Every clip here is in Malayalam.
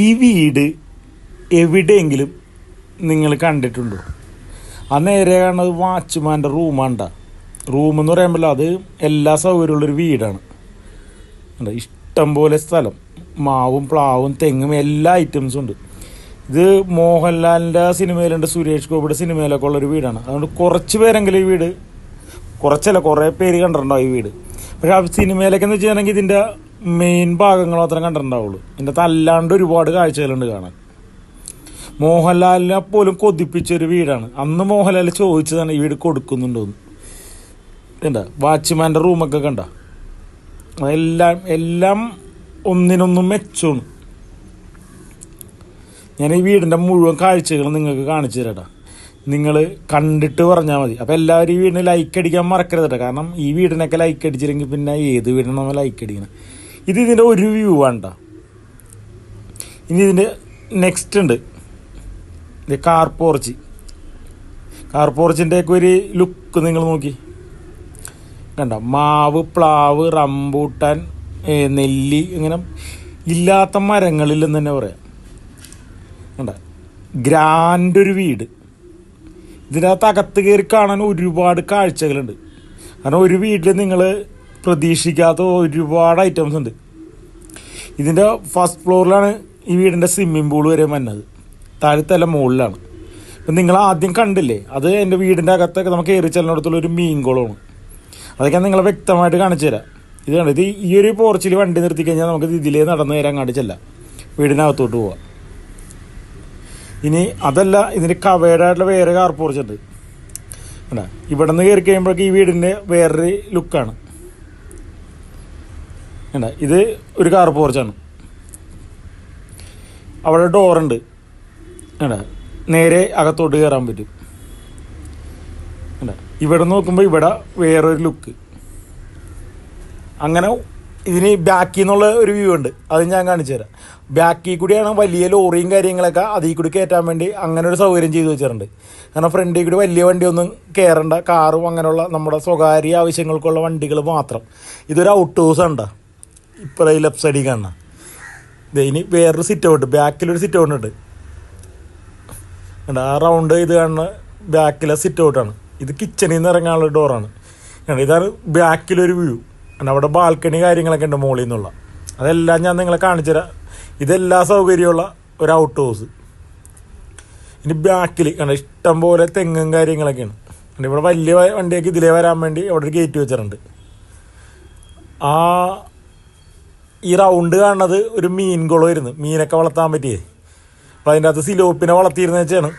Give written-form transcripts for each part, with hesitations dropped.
ഈ വീട് എവിടെയെങ്കിലും നിങ്ങൾ കണ്ടിട്ടുണ്ടോ? ആ നേരെ കാണുന്നത് വാച്ച്മാൻ്റെ റൂമാണ്ട. റൂമെന്ന് പറയുമ്പോൾ അത് എല്ലാ സൗകര്യമുള്ളൊരു വീടാണ്. ഇഷ്ടം പോലെ സ്ഥലം, മാവും പ്ലാവും തെങ്ങും എല്ലാ ഐറ്റംസും ഉണ്ട്. ഇത് മോഹൻലാലിൻ്റെ സിനിമയിലുണ്ട്, സുരേഷ് ഗോപിയുടെ സിനിമയിലൊക്കെ ഉള്ളൊരു വീടാണ്. അതുകൊണ്ട് കുറച്ച് പേരെങ്കിലും ഈ വീട്, കുറച്ചല്ല കുറേ പേര് കണ്ടിട്ടുണ്ടാവും ഈ വീട്. പക്ഷേ ആ സിനിമയിലൊക്കെ എന്ന് വെച്ചിട്ടുണ്ടെങ്കിൽ ഇതിൻ്റെ മെയിൻ ഭാഗങ്ങൾ മാത്രം കണ്ടിട്ടുണ്ടാവുള്ളൂ. ഇതിൻ്റെ അല്ലാണ്ട് ഒരുപാട് കാഴ്ചകളുണ്ട് കാണാൻ. മോഹൻലാലിനെ പോലും കൊതിപ്പിച്ചൊരു വീടാണ്. അന്ന് മോഹൻലാൽ ചോദിച്ചതാണ് ഈ വീട് കൊടുക്കുന്നുണ്ടോയെന്ന്. എന്താ വാച്ച്മാൻ്റെ റൂമൊക്കെ കണ്ട, എല്ലാം ഒന്നിനൊന്നും മെച്ചമാണ്. ഞാൻ ഈ വീടിൻ്റെ മുഴുവൻ കാഴ്ചകൾ നിങ്ങൾക്ക് കാണിച്ചു തരാം. നിങ്ങൾ കണ്ടിട്ട് പറഞ്ഞാൽ മതി. അപ്പോൾ എല്ലാവരും ഈ വീടിന് ലൈക്ക് അടിക്കാൻ മറക്കരുത് കേട്ടോ. കാരണം ഈ വീടിനൊക്കെ ലൈക്ക് അടിച്ചില്ലെങ്കിൽ പിന്നെ ഏത് വീടിനും നമ്മൾ ലൈക്ക് അടിക്കണം. ഇതിൻ്റെ ഒരു വ്യൂ വേണ്ട. ഇനി ഇതിൻ്റെ നെക്സ്റ്റ് ഉണ്ട്, ഇത് കാർ പോർച്ചിൻ്റെയൊക്കെ ഒരു ലുക്ക് നിങ്ങൾ നോക്കി കണ്ട. മാവ്, പ്ലാവ്, റംബൂട്ടാൻ, നെല്ലി, ഇങ്ങനെ ഇല്ലാത്ത മരങ്ങളില്ലെന്ന് തന്നെ പറയാം. കണ്ട, ഗ്രാൻഡ് ഒരു വീട്. ഇതിനകത്ത് അകത്ത് കയറി കാണാൻ ഒരുപാട് കാഴ്ചകളുണ്ട്. കാരണം ഒരു വീട്ടിൽ നിങ്ങൾ പ്രതീക്ഷിക്കാത്ത ഒരുപാട് ഐറ്റംസ് ഉണ്ട്. ഇതിൻ്റെ ഫസ്റ്റ് ഫ്ലോറിലാണ് ഈ വീടിൻ്റെ സ്വിമ്മിംഗ് പൂൾ വരെ വന്നത്. താഴത്തല്ല മുകളിലാണ്. ഇപ്പം നിങ്ങൾ ആദ്യം കണ്ടില്ലേ, അത് എൻ്റെ വീടിൻ്റെ അകത്തൊക്കെ നമുക്ക് കയറി ചെല്ലുന്നിടത്തുള്ള ഒരു മീൻകുളമാണ്. അതൊക്കെ ഞാൻ നിങ്ങളെ വ്യക്തമായിട്ട് കാണിച്ചു തരാം. ഇത് കണ്ടത് ഈ ഒരു പോർച്ചിൽ വണ്ടി നിർത്തി കഴിഞ്ഞാൽ നമുക്ക് ഇതിലേ നടന്നു നേരം അങ്ങോട്ട് ചെല്ലാം, വീടിനകത്തോട്ട് പോവാം. ഇനി അതല്ല, ഇതിന് കവേഡായിട്ടുള്ള വേറെ കാർ പോർച്ചുണ്ട്. അല്ല, ഇവിടെ നിന്ന് കയറി കഴിയുമ്പോഴേക്ക് ഈ വീടിൻ്റെ വേറൊരു ലുക്കാണ്. വേണ്ട, ഇത് ഒരു കാർ പോർച്ചാണ്. അവിടെ ഡോറുണ്ട്. വേണ്ട, നേരെ അകത്തോട്ട് കയറാൻ പറ്റും. വേണ്ട, ഇവിടെ നോക്കുമ്പോൾ ഇവിടെ വേറൊരു ലുക്ക്. അങ്ങനെ ഇതിന് ബാക്കിൽ നിന്നുള്ള ഒരു വ്യൂ ഉണ്ട്, അത് ഞാൻ കാണിച്ചു തരാം. ബാക്കിൽ കൂടിയാണ് വലിയ ലോറിയും കാര്യങ്ങളൊക്കെ അതിൽ കൂടി കയറ്റാൻ വേണ്ടി അങ്ങനെ ഒരു സൗകര്യം ചെയ്തു വെച്ചിട്ടുണ്ട്. കാരണം ഫ്രണ്ടിൽ കൂടി വലിയ വണ്ടിയൊന്നും കയറണ്ട, കാറും അങ്ങനെയുള്ള നമ്മുടെ സ്വകാര്യ ആവശ്യങ്ങൾക്കുള്ള വണ്ടികൾ മാത്രം. ഇതൊരു ഔട്ട് ഹൗസ് ഉണ്ടോ, ഇപ്പോൾ ഈ ലെഫ്റ്റ് സൈഡിൽ കാണണം. ഇനി വേറൊരു സിറ്റ് ഔട്ട്, ബാക്കിലൊരു സിറ്റ് ഔട്ട് ഉണ്ട്. ആ റൗണ്ട് ഇത് കാണുന്ന ബാക്കിലെ സിറ്റ് ഔട്ടാണ്. ഇത് കിച്ചണിൽ നിന്ന് ഇറങ്ങാനുള്ള ഡോറാണ്. ഇതാണ് ബാക്കിലൊരു വ്യൂ. അവിടെ ബാൽക്കണി കാര്യങ്ങളൊക്കെ ഉണ്ട് മുകളിൽ നിന്നുള്ള. അതെല്ലാം ഞാൻ നിങ്ങളെ കാണിച്ചു തരാം. ഇതെല്ലാ സൗകര്യമുള്ള ഒരു ഔട്ട് ഹൗസ്. ഇനി ബാക്കിൽ കണ്ട ഇഷ്ടം പോലെ തെങ്ങും കാര്യങ്ങളൊക്കെയാണ്. ഇവിടെ വലിയ വണ്ടിയൊക്കെ ഇതിലേ വരാൻ വേണ്ടി അവിടെ ഒരു ഗേറ്റ് വെച്ചിട്ടുണ്ട്. ഈ റൗണ്ട് കാണുന്നത് ഒരു മീൻ കുളമായിരുന്നു, മീനൊക്കെ വളർത്താൻ പറ്റിയേ. അപ്പം അതിൻ്റെ അകത്ത് സിലോപ്പിനെ വളർത്തിയിരുന്ന വെച്ചാണ്.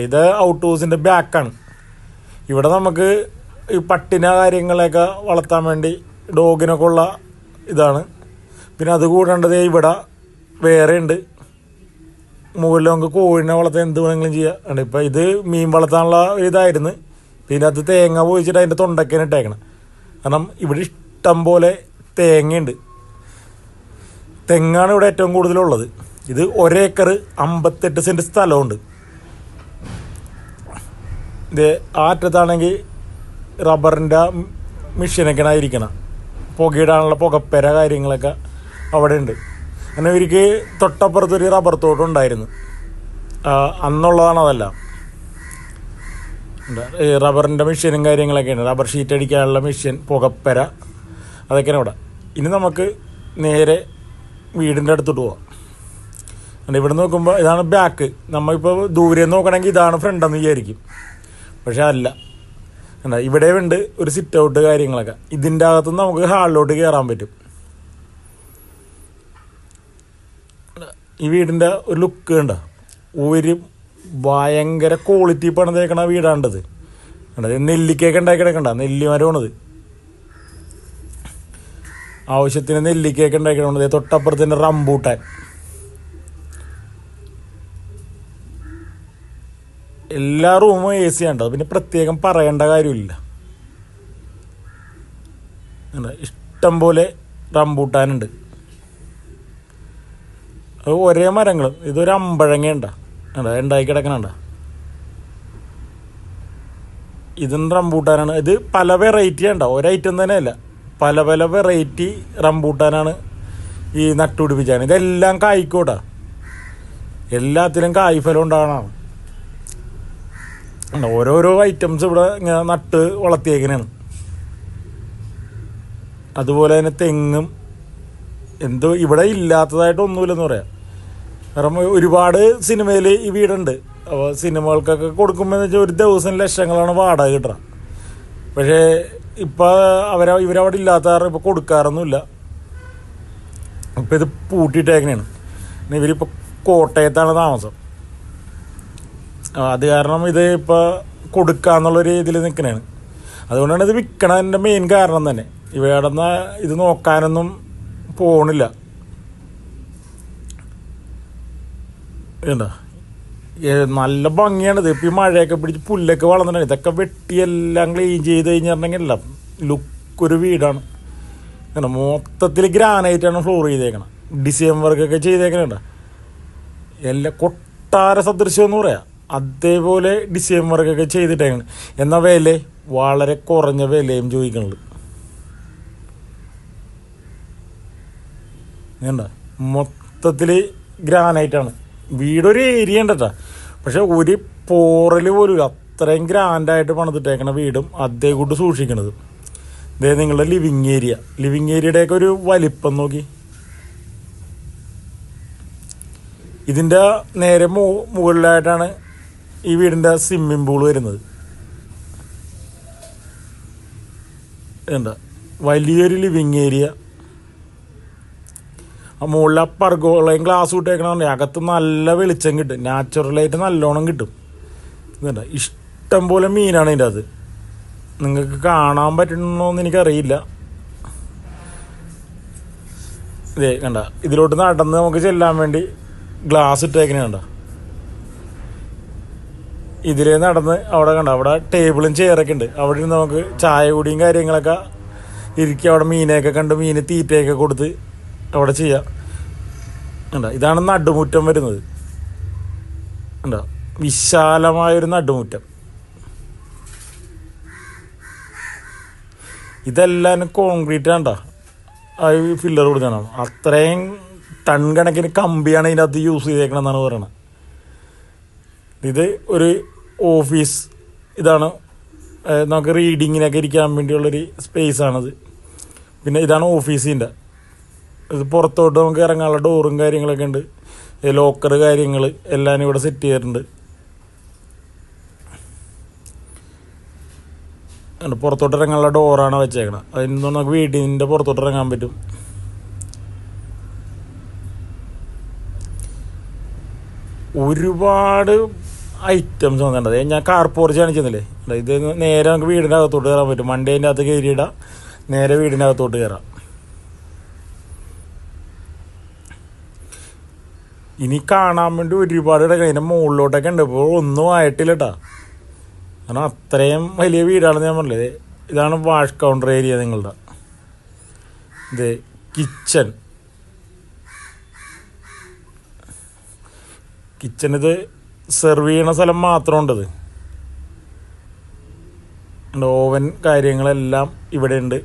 ഇത് ഔട്ട് ഹൗസിൻ്റെ ബാക്കാണ്. ഇവിടെ നമുക്ക് ഈ പട്ടിന കാര്യങ്ങളൊക്കെ വളർത്താൻ വേണ്ടി ഡോഗിനൊക്കെ ഉള്ള ഇതാണ്. പിന്നെ അത് കൂടേണ്ടത് ഇവിടെ വേറെ ഉണ്ട്. മുകളിൽ നമുക്ക് കോഴിനെ വളർത്താൻ എന്ത് വേണമെങ്കിലും ചെയ്യാം. ഇപ്പം ഇത് മീൻ വളർത്താനുള്ള ഒരു ഇതായിരുന്നു. പിന്നെ അത് തേങ്ങ പോയിച്ചിട്ട് അതിൻ്റെ തൊണ്ടക്കേനെ ഇട്ടേക്കണം. കാരണം ഇവിടെ ഇഷ്ടം പോലെ തേങ്ങയുണ്ട്. തെങ്ങാണ് ഇവിടെ ഏറ്റവും കൂടുതലുള്ളത്. ഇത് 1 ഏക്കർ 58 സെൻറ്റ് സ്ഥലമുണ്ട്. ഇത് ആറ്റത്താണെങ്കിൽ റബ്ബറിൻ്റെ മെഷീനൊക്കെയാണ് ഇരിക്കണം. പുകയിടാനുള്ള പുകപ്പര കാര്യങ്ങളൊക്കെ അവിടെ ഉണ്ട്. അങ്ങനെ ഇവർക്ക് തൊട്ടപ്പുറത്തൊരു റബ്ബർ തോട്ടമുണ്ടായിരുന്നു. അന്നുള്ളതാണ് അതെല്ലാം. റബ്ബറിൻ്റെ മെഷീനും കാര്യങ്ങളൊക്കെയാണ്. റബ്ബർ ഷീറ്റ് അടിക്കാനുള്ള മെഷീൻ, പുകപ്പര, അതൊക്കെയാണ് ഇവിടെ. ഇനി നമുക്ക് നേരെ വീടിൻ്റെ അടുത്തോട്ട് പോവാം. ഇവിടെ നോക്കുമ്പോൾ ഇതാണ് ബാക്ക്. നമ്മളിപ്പോൾ ദൂരെ നോക്കണമെങ്കിൽ ഇതാണ് ഫ്രണ്ടെന്ന് വിചാരിക്കും. പക്ഷെ അല്ല. ഇവിടെ ഉണ്ട് ഒരു സിറ്റ് ഔട്ട് കാര്യങ്ങളൊക്കെ. ഇതിൻ്റെ അകത്തുനിന്ന് നമുക്ക് ഹാളിലോട്ട് കയറാൻ പറ്റും. ഈ വീടിൻ്റെ ഒരു ലുക്ക് ഉണ്ട്. ഒരു ഭയങ്കര ക്വാളിറ്റി പണിതേക്കണ വീടാണ്ടത്. നെല്ലിക്കയൊക്കെ ഉണ്ടാക്കി കിടക്കണ്ട, നെല്ലിമരമാണത്. ആവശ്യത്തിന് നെല്ലിക്കയൊക്കെ ഉണ്ടാക്കിയിട്ടുണ്ട്. തൊട്ടപ്പുറത്തിൻ്റെ റംബൂട്ടാൻ. എല്ലാ റൂമും AC ആണ്. പിന്നെ പ്രത്യേകം പറയേണ്ട കാര്യമില്ല. ഇഷ്ടം പോലെ റംബൂട്ടാനുണ്ട്. അത് ഒരേ മരങ്ങൾ. ഇതൊരു അമ്പഴങ്ങ ഉണ്ടാക്കി കിടക്കണണ്ട. ഇതും റംബൂട്ടാനാണ്. ഇത് പല വെറൈറ്റി ഉണ്ടാവും, ഒരൈറ്റം തന്നെയല്ല, പല പല വെറൈറ്റി റംബൂട്ടാനാണ് ഈ നട്ടുപിടിപ്പിച്ചാണ്. ഇതെല്ലാം കായ്ക്കോട്ടാ, എല്ലാത്തിലും കായ്ഫലം ഉണ്ടാകണമാണ്. ഓരോരോ ഐറ്റംസ് ഇവിടെ ഇങ്ങനെ നട്ട് വളർത്തിയേക്കണാണ്. അതുപോലെ തന്നെ തെങ്ങും എന്തോ ഇവിടെ ഇല്ലാത്തതായിട്ടൊന്നുമില്ലെന്ന് പറയാം. കാരണം ഒരുപാട് സിനിമയിൽ ഈ വീടുണ്ട്. അപ്പോൾ സിനിമകൾക്കൊക്കെ കൊടുക്കുമ്പോൾ എന്ന് വെച്ചാൽ ഒരു ദിവസം ലക്ഷങ്ങളാണ് വാടക കിട്ടുക. പക്ഷേ ഇപ്പോൾ ഇവരവിടെ ഇല്ലാത്ത കാരണം ഇപ്പോൾ കൊടുക്കാറൊന്നുമില്ല. ഇപ്പോൾ ഇത് പൂട്ടിയിട്ടേക്കണേണ്. ഇവരിപ്പോൾ കോട്ടയത്താണ് താമസം. അത് കാരണം ഇത് ഇപ്പോൾ കൊടുക്കാന്നുള്ളൊരു ഇതിൽ നിൽക്കണേണ്. അതുകൊണ്ടാണ് ഇത് വിൽക്കണതിൻ്റെ മെയിൻ കാരണം തന്നെ. ഇവിടെ നിന്ന് ഇത് നോക്കാനൊന്നും പോണില്ല. എന്താ നല്ല ഭംഗിയാണിത്. ഇപ്പം ഈ മഴയൊക്കെ പിടിച്ച് പുല്ലൊക്കെ വളർന്നിട്ടുണ്ട്. ഇതൊക്കെ വെട്ടിയെല്ലാം ക്ലീൻ ചെയ്ത് കഴിഞ്ഞിട്ടുണ്ടെങ്കിൽ എല്ലാം ലുക്കൊരു വീടാണ്. അങ്ങനെ മൊത്തത്തിൽ ഗ്രാനൈറ്റാണ് ഫ്ലോർ ചെയ്തേക്കണം. ഡിസൈൻ വർക്കൊക്കെ ചെയ്തേക്കണുണ്ട്. എല്ലാം കൊട്ടാര സദൃശ്യം എന്ന് പറയാം. അതേപോലെ ഡിസൈൻ വർക്കൊക്കെ ചെയ്തിട്ടേക്കണം. എന്നാൽ വില വളരെ കുറഞ്ഞ വിലയും ചോദിക്കണുള്ളൂ. വേണ്ട മൊത്തത്തിൽ ഗ്രാനൈറ്റാണ്. വീടൊരു ഏരിയ ഉണ്ട് കേട്ടോ. പക്ഷെ ഒരു പോറൽ പോലും അത്രയും ഗ്രാൻഡായിട്ട് പണിതിട്ടേക്കണ വീടും അതേ കൂട്ട് സൂക്ഷിക്കണത്. ഇതേ നിങ്ങളുടെ ലിവിങ് ഏരിയയുടെയൊക്കെ ഒരു വലിപ്പം നോക്കി. ഇതിൻ്റെ നേരെ മുകളിലായിട്ടാണ് ഈ വീടിൻ്റെ സ്വിമ്മിംഗ് പൂൾ വരുന്നത്. എന്താ വലിയൊരു ലിവിങ് ഏരിയ. ആ മുകളിൽ ആ പർഗോളയും ഗ്ലാസ് വിട്ടേക്കണമെന്നുണ്ടെങ്കിൽ അകത്ത് നല്ല വെളിച്ചം കിട്ടും. നാച്ചുറലായിട്ട് നല്ലോണം കിട്ടും. ഇതുണ്ട ഇഷ്ടം പോലെ മീനാണ് ഇതിൻ്റെ അത്. നിങ്ങൾക്ക് കാണാൻ പറ്റണമെന്ന് എനിക്കറിയില്ല. ഇതേ കണ്ട, ഇതിലോട്ട് നടന്ന് നമുക്ക് ചെല്ലാൻ വേണ്ടി ഗ്ലാസ് ഇട്ടേക്കണ കണ്ട. ഇതിലേ നടന്ന് അവിടെ കണ്ട, അവിടെ ടേബിളും ചെയറൊക്കെ ഉണ്ട്. അവിടെ നിന്ന് നമുക്ക് ചായ കുടിയും കാര്യങ്ങളൊക്കെ ഇരിക്കുക. അവിടെ മീനെയൊക്കെ കണ്ട് മീന് തീറ്റയൊക്കെ കൊടുത്ത് അവിടെ ചെയ്യാം. ഉണ്ടോ, ഇതാണ് നടുമുറ്റം വരുന്നത്. ഉണ്ടോ, വിശാലമായൊരു നടുമുറ്റം. ഇതെല്ലാം കോൺക്രീറ്റ് ആണ്ടോ ഫില്ലർ കൊടുക്കണം. അത്രയും ടൺ കണക്കിന് കമ്പിയാണ് ഇതിൻ്റെ അകത്ത് യൂസ് ചെയ്തേക്കണമെന്നാണ് പറയണത്. ഇത് ഒരു ഓഫീസ് ഇതാണ്. നമുക്ക് റീഡിങ്ങിനൊക്കെ ഇരിക്കാൻ വേണ്ടിയുള്ളൊരു സ്പേസാണിത്. പിന്നെ ഇതാണ് ഓഫീസിൻ്റെ. ഇത് പുറത്തോട്ട് നമുക്ക് ഇറങ്ങാനുള്ള ഡോറും കാര്യങ്ങളൊക്കെ ഉണ്ട്. ലോക്കർ കാര്യങ്ങൾ എല്ലാം ഇവിടെ സെറ്റ് ചെയ്തിട്ടുണ്ട്. പുറത്തോട്ട് ഇറങ്ങാനുള്ള ഡോറാണ് വെച്ചേക്കണം. അതിന് നമുക്ക് വീടിൻ്റെ പുറത്തോട്ട് ഇറങ്ങാൻ പറ്റും. ഒരുപാട് ഐറ്റംസ് വന്നിട്ടുണ്ട്. ഞാൻ കാർ പോർച്ചാണ് ചെയ്യുന്നില്ലേ. ഇത് നേരെ നമുക്ക് വീടിൻ്റെ അകത്തോട്ട് കയറാൻ പറ്റും. വണ്ടി അതിൻ്റെ അകത്ത് കയറിയിടാം, നേരെ വീടിൻ്റെ അകത്തോട്ട് കയറാം. ഇനി കാണാൻ വേണ്ടി ഒരുപാട് കിടക്കണം. ഇതിൻ്റെ മുകളിലോട്ടൊക്കെ ഉണ്ട്. ഇപ്പോൾ ഒന്നും ആയിട്ടില്ല കേട്ടോ. കാരണം അത്രയും വലിയ വീടാണെന്ന് ഞാൻ പറഞ്ഞത്. ഇതാണ് വാഷ് കൗണ്ടർ ഏരിയ നിങ്ങളുടെ. ഇത് കിച്ചൺ. ഇത് സെർവ് ചെയ്യണ സ്ഥലം മാത്രം ഉണ്ടത്. ഓവൻ കാര്യങ്ങളെല്ലാം ഇവിടെ ഉണ്ട്.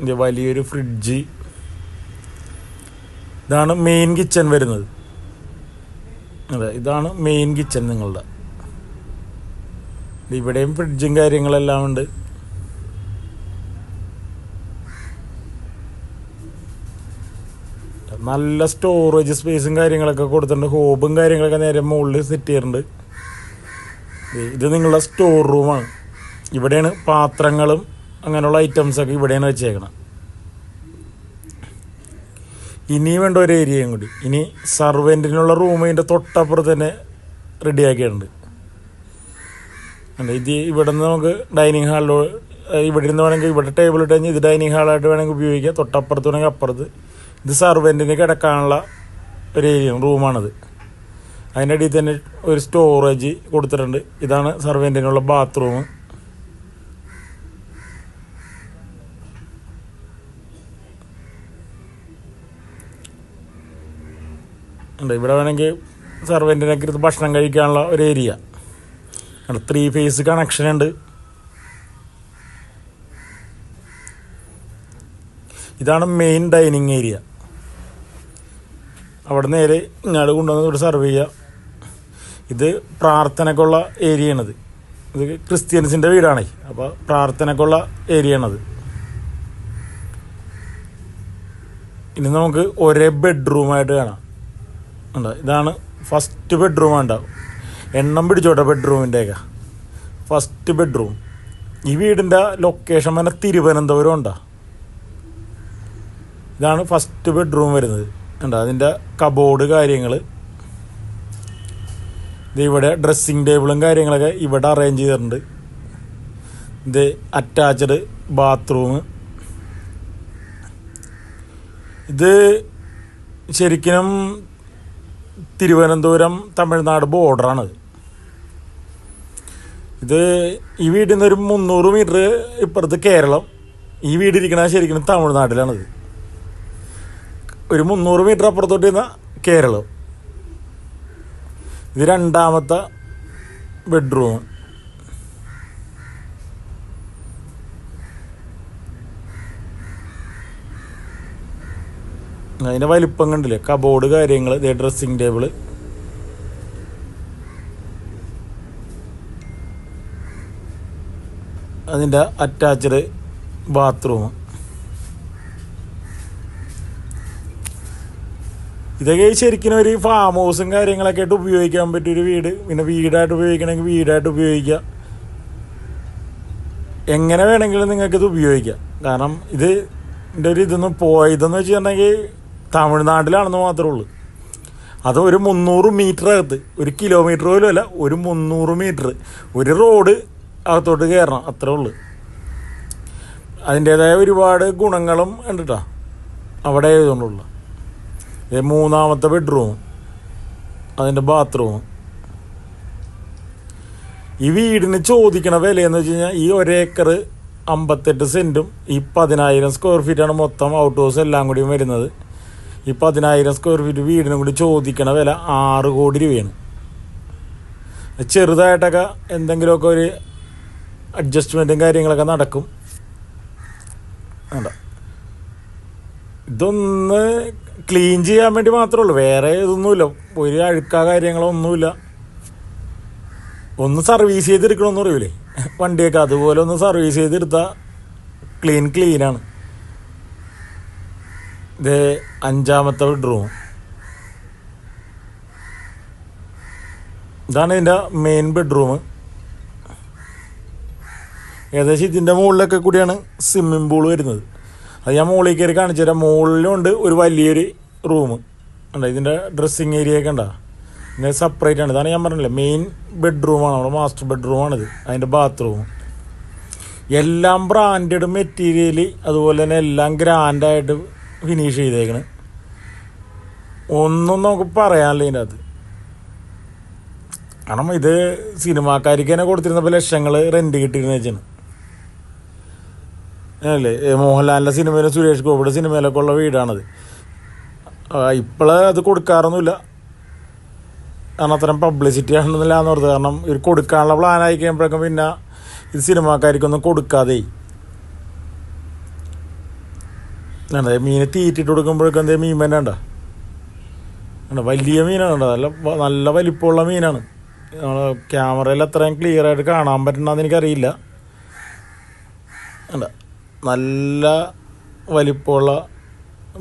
ഇത് വലിയൊരു ഫ്രിഡ്ജ്. ഇതാണ് മെയിൻ കിച്ചൺ വരുന്നത്. അതെ, ഇതാണ് മെയിൻ കിച്ചൺ നിങ്ങളുടെ. ഇവിടെയും ഫ്രിഡ്ജും കാര്യങ്ങളെല്ലാം ഉണ്ട്. നല്ല സ്റ്റോറേജ് സ്പേസും കാര്യങ്ങളൊക്കെ കൊടുത്തിട്ടുണ്ട്. ഹോബും കാര്യങ്ങളൊക്കെ നേരെ മുകളിൽ സെറ്റ് ചെയ്തിട്ടുണ്ട്. ഇത് നിങ്ങളുടെ സ്റ്റോർ റൂമാണ്. ഇവിടെയാണ് പാത്രങ്ങളും അങ്ങനെയുള്ള ഐറ്റംസൊക്കെ ഇവിടെയാണ് വെച്ചേക്കണം. ഇനി വേണ്ട ഒരു ഏരിയയും കൂടി. ഇനി സർവൻറ്റിനുള്ള റൂം ഇതിൻ്റെ തൊട്ടപ്പുറത്ത് തന്നെ റെഡിയാക്കിയിട്ടുണ്ട്. ഇത് ഇവിടെ നിന്ന് നമുക്ക് ഡൈനിങ് ഹാളിലോ ഇവിടെ നിന്ന് വേണമെങ്കിൽ ഇവിടെ ടേബിൾ ഇട്ട് കഴിഞ്ഞാൽ ഇത് ഡൈനിങ് ഹാളായിട്ട് വേണമെങ്കിൽ ഉപയോഗിക്കാം. തൊട്ടപ്പുറത്ത് വേണമെങ്കിൽ അപ്പുറത്ത്. ഇത് സർവൻറ്റിന് കിടക്കാനുള്ള ഒരു ഏരിയ റൂമാണിത്. അതിൻ്റെ അടിയിൽ തന്നെ ഒരു സ്റ്റോറേജ് കൊടുത്തിട്ടുണ്ട്. ഇതാണ് സർവൻറ്റിനുള്ള ബാത്റൂം. ഉണ്ട്. ഇവിടെ വേണമെങ്കിൽ സർവൻറ്റിനൊക്കെ ഇരുന്ന് ഭക്ഷണം കഴിക്കാനുള്ള ഒരു ഏരിയ. 3 ഫേസ് കണക്ഷൻ ഉണ്ട്. ഇതാണ് മെയിൻ ഡൈനിങ് ഏരിയ. അവിടെ നേരെ ഇങ്ങോട്ട് കൊണ്ടുവന്ന് ഇവിടെ സർവ് ചെയ്യുക. ഇത് പ്രാർത്ഥനയ്ക്കുള്ള ഏരിയയാണിത്. ഇത് ക്രിസ്ത്യൻസിൻ്റെ വീടാണേ, അപ്പോൾ പ്രാർത്ഥനയ്ക്കുള്ള ഏരിയയാണത്. ഇനി നമുക്ക് ഒരേ ബെഡ്റൂമായിട്ട് കാണാം. ഉണ്ടോ, ഇതാണ് ഫസ്റ്റ് ബെഡ്റൂം. ഉണ്ടാവും എണ്ണം പിടിച്ചോട്ടെ ബെഡ്റൂമിൻ്റെയൊക്കെ. First bedroom. ഈ വീടിൻ്റെ ലൊക്കേഷൻ തന്നെ തിരുവനന്തപുരം ഉണ്ടോ. ഇതാണ് ഫസ്റ്റ് ബെഡ്റൂം വരുന്നത്. ഉണ്ടോ, അതിൻ്റെ കബോർഡ് കാര്യങ്ങൾ ഇത് ഇവിടെ ഡ്രസ്സിങ് ടേബിളും കാര്യങ്ങളൊക്കെ ഇവിടെ അറേഞ്ച് ചെയ്തിട്ടുണ്ട്. ഇത് അറ്റാച്ച്ഡ് ബാത്റൂം. ഇത് ശരിക്കും തിരുവനന്തപുരം തമിഴ്നാട് ബോർഡറാണത്. ഇത് ഈ വീട്ടിൽ നിന്ന് ഒരു 300 മീറ്റർ ഇപ്പുറത്ത് കേരളം. ഈ വീടിരിക്കണ ശരിക്കും തമിഴ്നാട്ടിലാണിത്. ഒരു 300 മീറ്റർ അപ്പുറത്തോട്ട് ഇരുന്ന കേരളം. ഇത് രണ്ടാമത്തെ ബെഡ്റൂം. അതിൻ്റെ വലിപ്പം കണ്ടില്ലേ, കബോർഡ് കാര്യങ്ങൾ, ഇതേ ഡ്രസ്സിങ് ടേബിള്. അതിൻ്റെ അറ്റാച്ച്ഡ് ബാത്റൂം. ഇതൊക്കെ ശരിക്കും ഒരു ഫാം ഹൗസും കാര്യങ്ങളൊക്കെ ആയിട്ട് ഉപയോഗിക്കാൻ പറ്റിയൊരു വീട്. പിന്നെ വീടായിട്ട് ഉപയോഗിക്കണമെങ്കിൽ വീടായിട്ട് ഉപയോഗിക്കാം. എങ്ങനെ വേണമെങ്കിലും നിങ്ങൾക്കിത് ഉപയോഗിക്കാം. കാരണം ഇതിൻ്റെ ഒരു ഇതൊന്നും പോയതെന്ന് വെച്ചിട്ടുണ്ടെങ്കിൽ തമിഴ്നാട്ടിലാണെന്ന് മാത്രമേ ഉള്ളൂ. അത് ഒരു 300 മീറ്റർ അകത്ത്, 1 കിലോമീറ്റർ പോലും അല്ല, ഒരു 300 മീറ്റർ ഒരു റോഡ് അകത്തോട്ട് കയറണം, അത്രേ ഉള്ളൂ. അതിൻ്റേതായ ഒരുപാട് ഗുണങ്ങളും ഉണ്ട് കേട്ടോ അവിടെ ആയതുകൊണ്ടുള്ള. മൂന്നാമത്തെ ബെഡ്റൂം, അതിൻ്റെ ബാത്റൂം. ഈ വീടിന് ചോദിക്കണ വിലയെന്ന് വെച്ച് കഴിഞ്ഞാൽ ഈ 1 ഏക്കർ 58 സെൻറ്റും ഈ 10,000 സ്ക്വയർ ഫീറ്റാണ് മൊത്തം ഔട്ട് ഹൗസ് എല്ലാം കൂടിയും വരുന്നത്. ഈ 10,000 സ്ക്വയർ ഫീറ്റ് വീടിനും കൂടി ചോദിക്കണ വില 6 കോടി രൂപയാണ്. ചെറുതായിട്ടൊക്കെ എന്തെങ്കിലുമൊക്കെ ഒരു അഡ്ജസ്റ്റ്മെൻറ്റും കാര്യങ്ങളൊക്കെ നടക്കും. ഇതൊന്ന് ക്ലീൻ ചെയ്യാൻ വേണ്ടി മാത്രമേ ഉള്ളൂ, വേറെ ഇതൊന്നുമില്ല. ഒരു അഴുക്ക കാര്യങ്ങളൊന്നുമില്ല. ഒന്ന് സർവീസ് ചെയ്തെടുക്കണമെന്ന് പറയൂലേ വണ്ടിയൊക്കെ, അതുപോലെ ഒന്ന് സർവീസ് ചെയ്തെടുത്താൽ ക്ലീനാണ്. ഇത് 5ാമത്തെ ബെഡ്റൂം. ഇതാണ് ഇതിൻ്റെ മെയിൻ ബെഡ്റൂം. ഏകദേശം ഇതിൻ്റെ മുകളിലൊക്കെ കൂടിയാണ് സ്വിമ്മിംഗ് പൂൾ വരുന്നത്. അത് ഞാൻ മുകളിൽ കയറി കാണിച്ചു തരാം. മുകളിലുണ്ട് ഒരു വലിയൊരു റൂം ഉണ്ട്. ഇതിൻ്റെ ഡ്രസ്സിങ് ഏരിയ ഒക്കെ ഉണ്ടോ, പിന്നെ സെപ്പറേറ്റ് ആണ്. ഇതാണ് ഞാൻ പറഞ്ഞില്ലേ മെയിൻ ബെഡ്റൂമാണ്, നമ്മുടെ മാസ്റ്റർ ബെഡ്റൂമാണിത്. അതിൻ്റെ ബാത്റൂം എല്ലാം ബ്രാൻഡഡ് മെറ്റീരിയൽ, അതുപോലെ തന്നെ എല്ലാം ഗ്രാൻഡായിട്ട് ഫിനിഷ് ചെയ്തേക്കണ്. ഒന്നും നമുക്ക് പറയാനില്ല ഇതിൻ്റെ അകത്ത്. കാരണം ഇത് സിനിമാക്കാർക്ക് തന്നെ കൊടുത്തിരുന്നപ്പോൾ ലക്ഷങ്ങൾ റെൻറ്റ് കിട്ടിയിരുന്ന വെച്ചാണ് അല്ലേ. മോഹൻലാലിൻ്റെ സിനിമയിലും സുരേഷ് ഗോപിയുടെ സിനിമയിലൊക്കെ ഉള്ള വീടാണത്. ഇപ്പോഴത് കൊടുക്കാറൊന്നുമില്ല, കാരണം അത്രയും പബ്ലിസിറ്റി ആണെന്നില്ല എന്ന് ഓർത്ത്. കാരണം ഇവർ കൊടുക്കാനുള്ള പ്ലാൻ ആയി കഴിയുമ്പോഴേക്കും പിന്നെ ഇത് സിനിമാക്കാർക്കൊന്നും കൊടുക്കാതെ അതെ മീനെ തീറ്റിട്ട് കൊടുക്കുമ്പോഴേക്കും എന്തേ മീൻ തന്നെ ഉണ്ടോ, വലിയ മീനാണ് കേട്ടോ. നല്ല വലിപ്പമുള്ള മീനാണ്. നമ്മൾ ക്യാമറയിൽ അത്രയും ക്ലിയർ ആയിട്ട് കാണാൻ പറ്റണമെന്ന് എനിക്കറിയില്ല. നല്ല വലിപ്പമുള്ള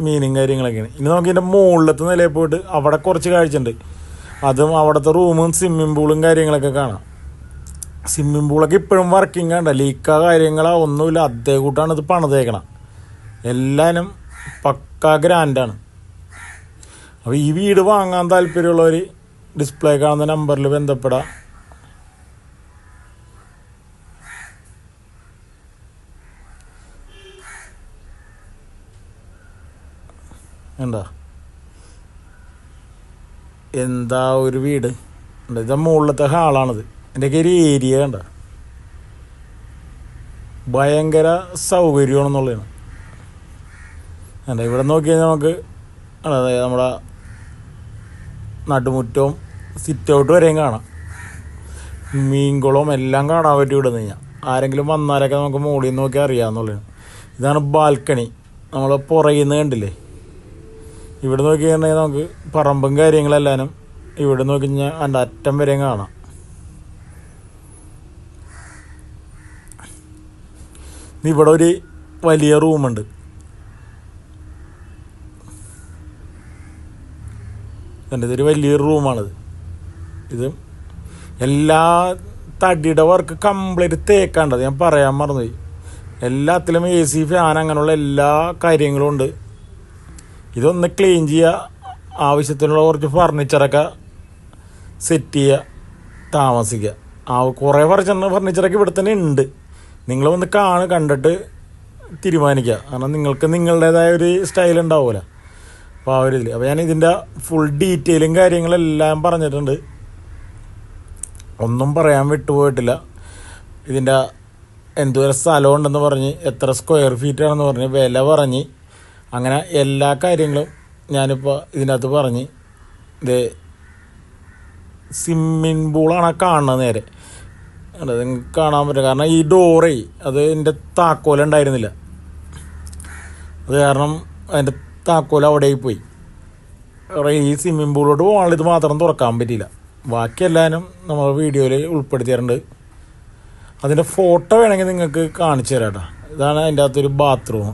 മീനും കാര്യങ്ങളൊക്കെയാണ്. ഇനി നമുക്ക് ഇതിൻ്റെ മുകളിലത്തെ നിലയിൽ പോയിട്ട് അവിടെ കുറച്ച് കാഴ്ചയുണ്ട്. അതും അവിടുത്തെ റൂമും സ്വിമ്മിംഗ് പൂളും കാര്യങ്ങളൊക്കെ കാണാം. സ്വിമ്മിംഗ് പൂളൊക്കെ ഇപ്പോഴും വർക്കിംഗ് ആണ്, ലീക്കാ കാര്യങ്ങളോ ഒന്നുമില്ല. അതേ കൂട്ടാണ് ഇത് പണിതേക്കണം. എല്ലാവരും പക്കാ ഗ്രാൻഡാണ്. അപ്പോൾ ഈ വീട് വാങ്ങാൻ താല്പര്യമുള്ളവർ ഡിസ്പ്ലേ കാണുന്ന നമ്പറിൽ ബന്ധപ്പെടാം. എന്താ ഒരു വീട്. ഇത് മുകളിലത്തെ ഹാളാണിത്. എൻ്റെയൊക്കെ ഒരു ഏരിയ കണ്ട ഭയങ്കര സൗകര്യമാണെന്നുള്ളതാണ്. ഇവിടെ നോക്കി കഴിഞ്ഞാൽ നമുക്ക് അതായത് നമ്മുടെ നടുമുറ്റവും സിറ്റ് ഔട്ട് വരെയും കാണാം. മീൻകുളവും എല്ലാം കാണാൻ പറ്റും ഇവിടെ നിന്ന് കഴിഞ്ഞാൽ. ആരെങ്കിലും വന്നാലൊക്കെ നമുക്ക് മുകളിൽ നിന്ന് നോക്കി അറിയാമെന്നുള്ളതാണ്. ഇതാണ് ബാൽക്കണി. നമ്മൾ പുറകിൽ നിന്ന് കണ്ടില്ലേ, ഇവിടെ നോക്കി കഴിഞ്ഞാൽ നമുക്ക് പറമ്പും കാര്യങ്ങളെല്ലാനും ഇവിടെ നോക്കി കഴിഞ്ഞാൽ അതിൻ്റെ അറ്റം വരെയും കാണാം. ഇവിടെ ഒരു വലിയ റൂമുണ്ട്. ഇതൊരു വലിയൊരു റൂമാണിത്. ഇത് എല്ലാ തടിയുടെ വർക്ക് കംപ്ലീറ്റ് തേക്കാണ്ടത് ഞാൻ പറയാൻ മറന്നുപോയി. എല്ലാത്തിലും AC, ഫാൻ അങ്ങനെയുള്ള എല്ലാ കാര്യങ്ങളും ഉണ്ട്. ഇതൊന്ന് ക്ലീൻ ചെയ്യുക, ആവശ്യത്തിനുള്ള കുറച്ച് ഫർണിച്ചറൊക്കെ സെറ്റ് ചെയ്യുക, താമസിക്കുക. കുറേ ഫർണിച്ചറൊക്കെ ഇവിടെ തന്നെ ഉണ്ട്. നിങ്ങൾ വന്ന് കണ്ടിട്ട് തീരുമാനിക്കുക. കാരണം നിങ്ങൾക്ക് നിങ്ങളുടേതായ ഒരു സ്റ്റൈൽ ഉണ്ടാവുമല്ലോ. അപ്പോൾ ആ ഒരു ഇതിൽ അപ്പോൾ ഞാൻ ഇതിൻ്റെ ഫുൾ ഡീറ്റെയിലും കാര്യങ്ങളെല്ലാം പറഞ്ഞിട്ടുണ്ട്. ഒന്നും പറയാൻ വിട്ടുപോയിട്ടില്ല. ഇതിൻ്റെ എന്തോരം സ്ഥലം ഉണ്ടെന്ന് പറഞ്ഞ്, എത്ര സ്ക്വയർ ഫീറ്റ് ആണെന്ന് പറഞ്ഞ്, വില പറഞ്ഞ്, അങ്ങനെ എല്ലാ കാര്യങ്ങളും ഞാനിപ്പോൾ ഇതിനകത്ത് പറഞ്ഞ്. ഇത് സ്വിമ്മിങ് പൂളാണ് കാണുന്നത് നേരെ. അത് നിങ്ങൾക്ക് കാണാൻ പറ്റും. കാരണം ഈ ഡോറേ അത് എൻ്റെ താക്കോലുണ്ടായിരുന്നില്ല. അത് കാരണം അതിൻ്റെ താക്കോൽ അവിടെ പോയി. ഈ സ്വിമ്മിങ് പൂളിലോട്ട് പോകാനുള്ള ഇത് മാത്രം തുറക്കാൻ പറ്റിയില്ല. ബാക്കി എല്ലാവരും നമ്മൾ വീഡിയോയിൽ ഉൾപ്പെടുത്തിയിട്ടുണ്ട്. അതിൻ്റെ ഫോട്ടോ വേണമെങ്കിൽ നിങ്ങൾക്ക് കാണിച്ചു തരാം കേട്ടോ. ഇതാണ് അതിൻ്റെ അകത്തൊരു ബാത്റൂം.